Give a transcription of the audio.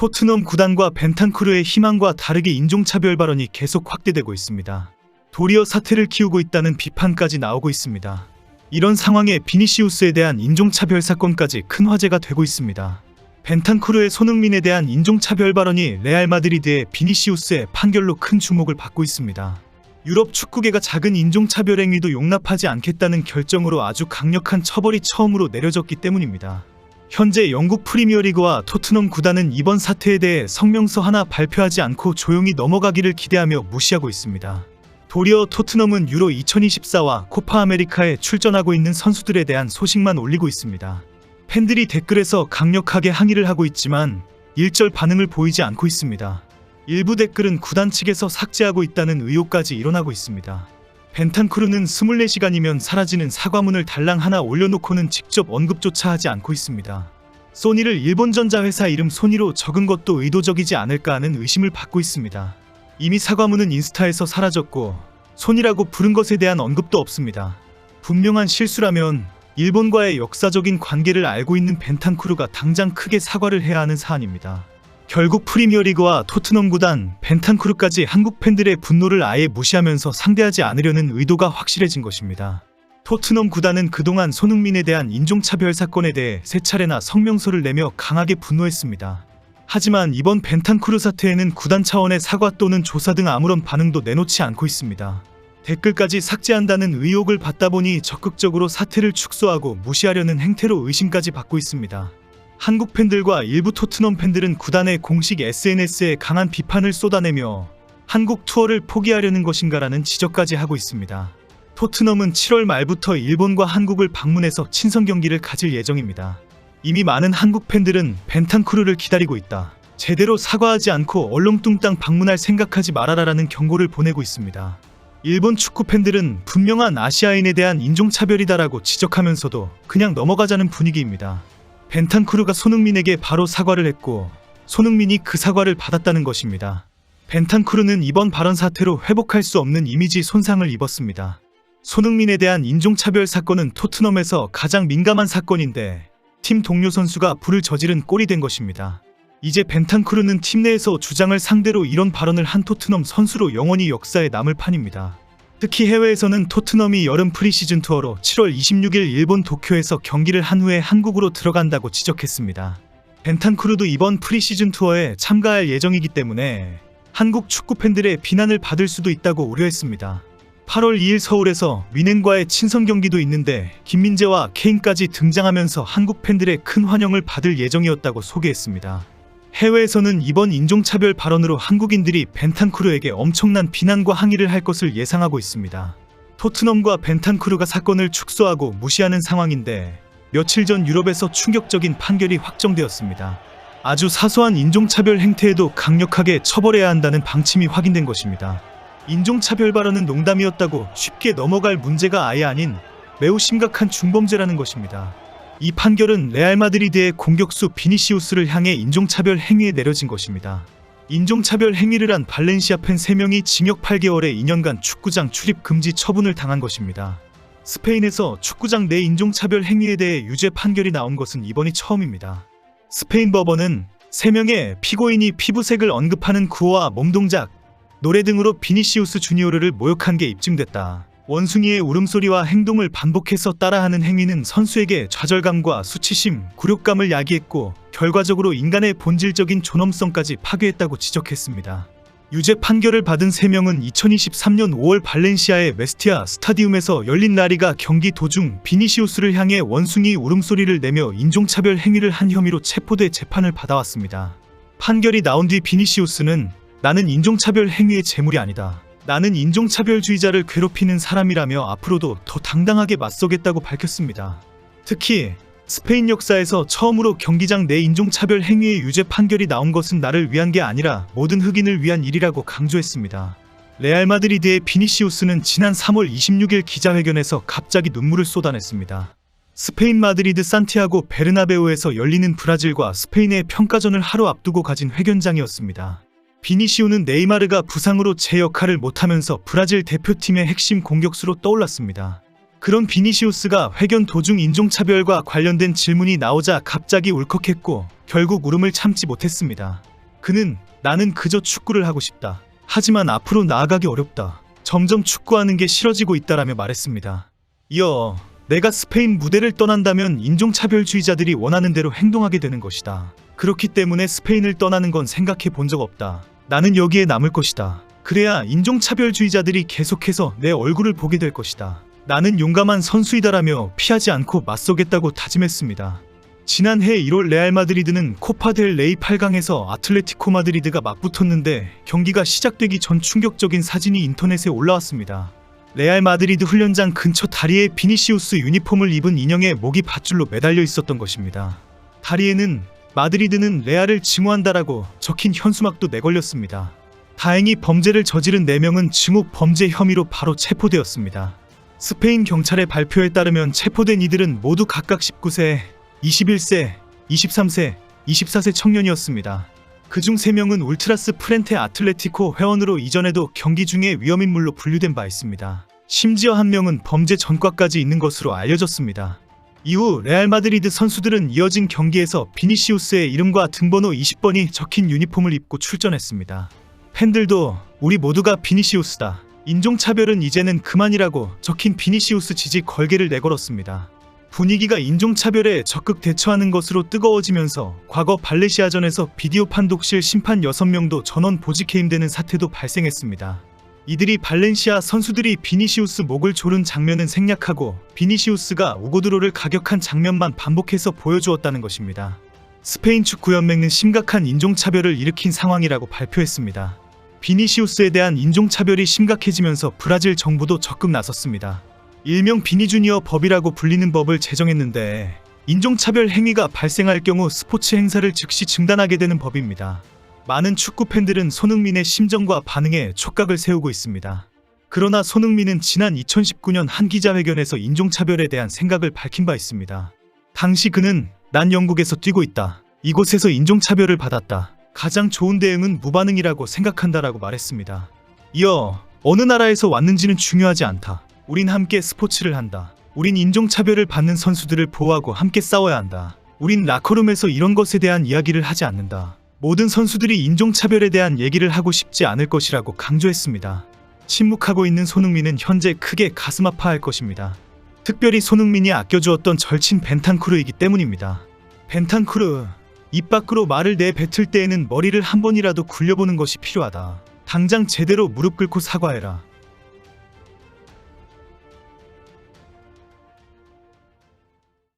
토트넘 구단과 벤탄쿠르의 희망과 다르게 인종차별 발언이 계속 확대되고 있습니다. 도리어 사태를 키우고 있다는 비판까지 나오고 있습니다. 이런 상황에 비니시우스에 대한 인종차별 사건까지 큰 화제가 되고 있습니다. 벤탄쿠르의 손흥민에 대한 인종차별 발언이 레알 마드리드의 비니시우스의 판결로 큰 주목을 받고 있습니다. 유럽 축구계가 작은 인종차별 행위도 용납하지 않겠다는 결정으로 아주 강력한 처벌이 처음으로 내려졌기 때문입니다. 현재 영국 프리미어리그와 토트넘 구단은 이번 사태에 대해 성명서 하나 발표하지 않고 조용히 넘어가기를 기대하며 무시하고 있습니다. 도리어 토트넘은 유로 2024와 코파 아메리카에 출전하고 있는 선수들에 대한 소식만 올리고 있습니다. 팬들이 댓글에서 강력하게 항의를 하고 있지만 일절 반응을 보이지 않고 있습니다. 일부 댓글은 구단 측에서 삭제하고 있다는 의혹까지 일어나고 있습니다. 벤탄쿠르는 24시간이면 사라지는 사과문을 달랑 하나 올려놓고는 직접 언급조차 하지 않고 있습니다. 소니를 일본 전자회사 이름 소니로 적은 것도 의도적이지 않을까 하는 의심을 받고 있습니다. 이미 사과문은 인스타에서 사라졌고 소니라고 부른 것에 대한 언급도 없습니다. 분명한 실수라면 일본과의 역사적인 관계를 알고 있는 벤탄쿠르가 당장 크게 사과를 해야 하는 사안입니다. 결국 프리미어리그와 토트넘 구단, 벤탄쿠르까지 한국 팬들의 분노를 아예 무시하면서 상대하지 않으려는 의도가 확실해진 것입니다. 토트넘 구단은 그동안 손흥민에 대한 인종차별 사건에 대해 세 차례나 성명서를 내며 강하게 분노했습니다. 하지만 이번 벤탄쿠르 사태에는 구단 차원의 사과 또는 조사 등 아무런 반응도 내놓지 않고 있습니다. 댓글까지 삭제한다는 의혹을 받다 보니 적극적으로 사태를 축소하고 무시하려는 행태로 의심까지 받고 있습니다. 한국 팬들과 일부 토트넘 팬들은 구단의 공식 SNS에 강한 비판을 쏟아내며 한국 투어를 포기하려는 것인가라는 지적까지 하고 있습니다. 토트넘은 7월 말부터 일본과 한국을 방문해서 친선 경기를 가질 예정입니다. 이미 많은 한국 팬들은 벤탄쿠르를 기다리고 있다. 제대로 사과하지 않고 얼렁뚱땅 방문할 생각하지 말아라라는 경고를 보내고 있습니다. 일본 축구 팬들은 분명한 아시아인에 대한 인종차별이다라고 지적하면서도 그냥 넘어가자는 분위기입니다. 벤탄쿠르가 손흥민에게 바로 사과를 했고 손흥민이 그 사과를 받았다는 것입니다. 벤탄쿠르는 이번 발언 사태로 회복할 수 없는 이미지 손상을 입었습니다. 손흥민에 대한 인종차별 사건은 토트넘에서 가장 민감한 사건인데 팀 동료 선수가 불을 저지른 꼴이 된 것입니다. 이제 벤탄쿠르는 팀 내에서 주장을 상대로 이런 발언을 한 토트넘 선수로 영원히 역사에 남을 판입니다. 특히 해외에서는 토트넘이 여름 프리시즌 투어로 7월 26일 일본 도쿄에서 경기를 한 후에 한국으로 들어간다고 지적했습니다. 벤탄쿠르도 이번 프리시즌 투어에 참가할 예정이기 때문에 한국 축구 팬들의 비난을 받을 수도 있다고 우려했습니다. 8월 2일 서울에서 윈행과의 친선 경기도 있는데 김민재와 케인까지 등장하면서 한국 팬들의 큰 환영을 받을 예정이었다고 소개했습니다. 해외에서는 이번 인종차별 발언으로 한국인들이 벤탄쿠르에게 엄청난 비난과 항의를 할 것을 예상하고 있습니다. 토트넘과 벤탄쿠르가 사건을 축소하고 무시하는 상황인데 며칠 전 유럽에서 충격적인 판결이 확정되었습니다. 아주 사소한 인종차별 행태에도 강력하게 처벌해야 한다는 방침이 확인된 것입니다. 인종차별 발언은 농담이었다고 쉽게 넘어갈 문제가 아예 아닌 매우 심각한 중범죄라는 것입니다. 이 판결은 레알 마드리드의 공격수 비니시우스를 향해 인종차별 행위에 내려진 것입니다. 인종차별 행위를 한 발렌시아 팬 3명이 징역 8개월에 2년간 축구장 출입 금지 처분을 당한 것입니다. 스페인에서 축구장 내 인종차별 행위에 대해 유죄 판결이 나온 것은 이번이 처음입니다. 스페인 법원은 3명의 피고인이 피부색을 언급하는 구호와 몸동작, 노래 등으로 비니시우스 주니오르를 모욕한 게 입증됐다. 원숭이의 울음소리와 행동을 반복해서 따라하는 행위는 선수에게 좌절감과 수치심, 굴욕감을 야기했고 결과적으로 인간의 본질적인 존엄성까지 파괴했다고 지적했습니다. 유죄 판결을 받은 3명은 2023년 5월 발렌시아의 메스티아 스타디움에서 열린 라리가 경기 도중 비니시우스를 향해 원숭이 울음소리를 내며 인종차별 행위를 한 혐의로 체포돼 재판을 받아왔습니다. 판결이 나온 뒤 비니시우스는 나는 인종차별 행위의 제물이 아니다. 나는 인종차별주의자를 괴롭히는 사람이라며 앞으로도 더 당당하게 맞서겠다고 밝혔습니다. 특히 스페인 역사에서 처음으로 경기장 내 인종차별 행위의 유죄 판결이 나온 것은 나를 위한 게 아니라 모든 흑인을 위한 일이라고 강조했습니다. 레알 마드리드의 비니시우스는 지난 3월 26일 기자회견에서 갑자기 눈물을 쏟아냈습니다. 스페인 마드리드 산티아고 베르나베우에서 열리는 브라질과 스페인의 평가전을 하루 앞두고 가진 회견장이었습니다. 비니시우는 네이마르가 부상으로 제 역할을 못하면서 브라질 대표팀의 핵심 공격수로 떠올랐습니다. 그런 비니시우스가 회견 도중 인종차별과 관련된 질문이 나오자 갑자기 울컥했고 결국 울음을 참지 못했습니다. 그는 나는 그저 축구를 하고 싶다. 하지만 앞으로 나아가기 어렵다. 점점 축구하는 게 싫어지고 있다라며 말했습니다. 이어 내가 스페인 무대를 떠난다면 인종차별주의자들이 원하는 대로 행동하게 되는 것이다. 그렇기 때문에 스페인을 떠나는 건 생각해 본 적 없다. 나는 여기에 남을 것이다. 그래야 인종차별주의자들이 계속해서 내 얼굴을 보게 될 것이다. 나는 용감한 선수이다라며 피하지 않고 맞서겠다고 다짐했습니다. 지난해 1월 레알 마드리드는 코파 델 레이 8강에서 아틀레티코 마드리드가 맞붙었는데 경기가 시작되기 전 충격적인 사진이 인터넷에 올라왔습니다. 레알 마드리드 훈련장 근처 다리에 비니시우스 유니폼을 입은 인형의 목이 밧줄로 매달려 있었던 것입니다. 다리에는 마드리드는 레알을 증오한다라고 적힌 현수막도 내걸렸습니다. 다행히 범죄를 저지른 4명은 증오 범죄 혐의로 바로 체포되었습니다. 스페인 경찰의 발표에 따르면 체포된 이들은 모두 각각 19세, 21세, 23세, 24세 청년이었습니다. 그중 3명은 울트라스 프렌테 아틀레티코 회원으로 이전에도 경기 중에 위험인물로 분류된 바 있습니다. 심지어 한 명은 범죄 전과까지 있는 것으로 알려졌습니다. 이후 레알 마드리드 선수들은 이어진 경기에서 비니시우스의 이름과 등번호 20번이 적힌 유니폼을 입고 출전했습니다. 팬들도 우리 모두가 비니시우스다. 인종차별은 이제는 그만이라고 적힌 비니시우스 지지 걸개를 내걸었습니다. 분위기가 인종차별에 적극 대처하는 것으로 뜨거워지면서 과거 발레시아전에서 비디오 판독실 심판 6명도 전원 보직 해임되는 사태도 발생했습니다. 이들이 발렌시아 선수들이 비니시우스 목을 조른 장면은 생략하고 비니시우스가 우고드로를 가격한 장면만 반복해서 보여주었다는 것입니다. 스페인 축구연맹은 심각한 인종차별을 일으킨 상황이라고 발표했습니다. 비니시우스에 대한 인종차별이 심각해지면서 브라질 정부도 적극 나섰습니다. 일명 비니주니어 법이라고 불리는 법을 제정했는데 인종차별 행위가 발생할 경우 스포츠 행사를 즉시 중단하게 되는 법입니다. 많은 축구 팬들은 손흥민의 심정과 반응에 촉각을 세우고 있습니다. 그러나 손흥민은 지난 2019년 한 기자회견에서 인종차별에 대한 생각을 밝힌 바 있습니다. 당시 그는 난 영국에서 뛰고 있다. 이곳에서 인종차별을 받았다. 가장 좋은 대응은 무반응이라고 생각한다라고 말했습니다. 이어 어느 나라에서 왔는지는 중요하지 않다. 우린 함께 스포츠를 한다. 우린 인종차별을 받는 선수들을 보호하고 함께 싸워야 한다. 우린 라커룸에서 이런 것에 대한 이야기를 하지 않는다. 모든 선수들이 인종차별에 대한 얘기를 하고 싶지 않을 것이라고 강조했습니다. 침묵하고 있는 손흥민은 현재 크게 가슴 아파할 것입니다. 특별히 손흥민이 아껴주었던 절친 벤탄쿠르이기 때문입니다. 벤탄쿠르, 입 밖으로 말을 내뱉을 때에는 머리를 한 번이라도 굴려보는 것이 필요하다. 당장 제대로 무릎 꿇고 사과해라.